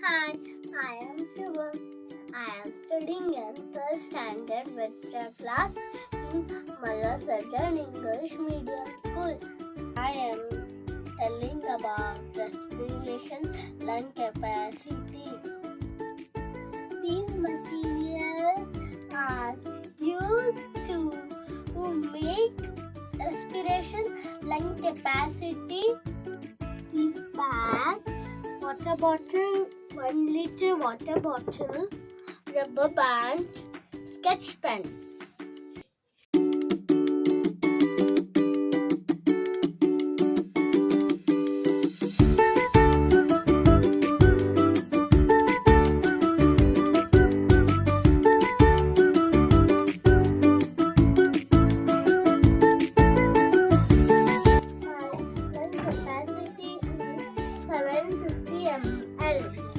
Hi, I am Shivam. I am studying in third standard Vector class in Malasajan English Medium School. I am telling about respiration lung capacity. These materials are used to make respiration lung capacity. Tea bag, water bottle, 1 liter water bottle, rubber band, sketch pen. Lung capacity is 750 ml.